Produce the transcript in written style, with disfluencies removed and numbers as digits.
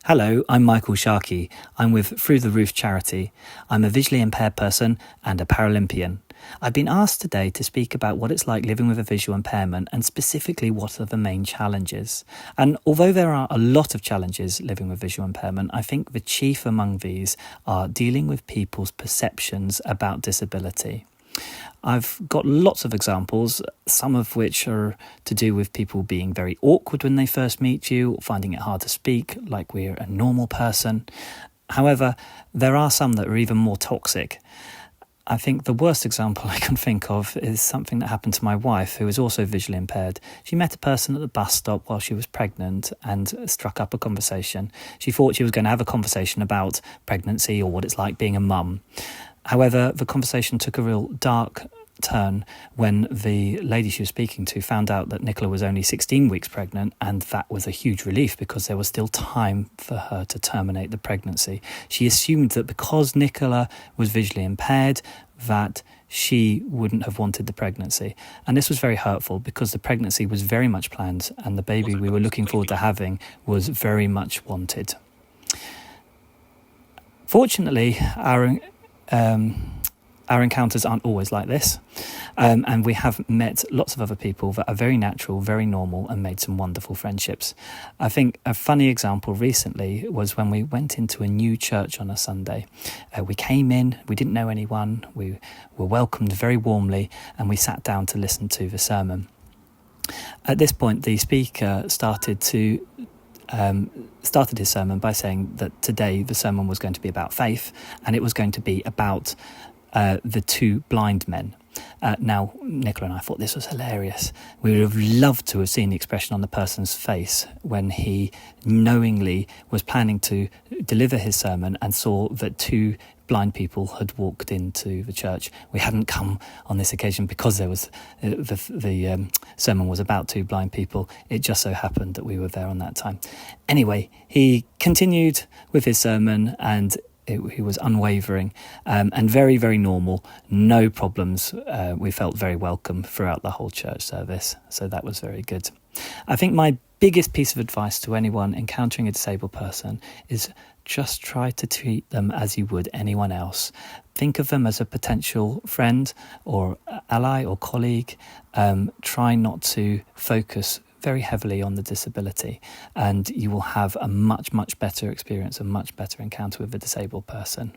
Hello, I'm Michael Sharkey. I'm with Through the Roof charity. I'm a visually impaired person and a Paralympian. I've been asked today to speak about what it's like living with a visual impairment and specifically what are the main challenges. And although there are a lot of challenges living with visual impairment, I think the chief among these are dealing with people's perceptions about disability. I've got lots of examples, some of which are to do with people being very awkward when they first meet you, finding it hard to speak like we're a normal person. However, there are some that are even more toxic. I think the worst example I can think of is something that happened to my wife, who is also visually impaired. She met a person at the bus stop while she was pregnant and struck up a conversation. She thought she was going to have a conversation about pregnancy or what it's like being a mum. However, the conversation took a real dark turn when the lady she was speaking to found out that Nicola was only 16 weeks pregnant, and that was a huge relief because there was still time for her to terminate the pregnancy. She assumed that because Nicola was visually impaired, that she wouldn't have wanted the pregnancy. And this was very hurtful because the pregnancy was very much planned and the baby we were looking forward to having was very much wanted. Fortunately, our encounters aren't always like this, and we have met lots of other people that are very natural, very normal, and made some wonderful friendships. I think a funny example recently was when we went into a new church on a Sunday. We came in, we didn't know anyone, we were welcomed very warmly, and we sat down to listen to the sermon. At this point, the speaker started his sermon by saying that today the sermon was going to be about faith, and it was going to be about the two blind men. Now, Nicola and I thought this was hilarious. We would have loved to have seen the expression on the person's face when he knowingly was planning to deliver his sermon and saw that two blind people had walked into the church. We hadn't come on this occasion because there was the sermon was about two blind people. It just so happened that we were there on that time. Anyway, he continued with his sermon and he was unwavering and very, very normal. No problems. We felt very welcome throughout the whole church service. So that was very good. I think my biggest piece of advice to anyone encountering a disabled person is just try to treat them as you would anyone else. Think of them as a potential friend or ally or colleague. Try not to focus very heavily on the disability, and you will have a much, much better experience, a much better encounter with a disabled person.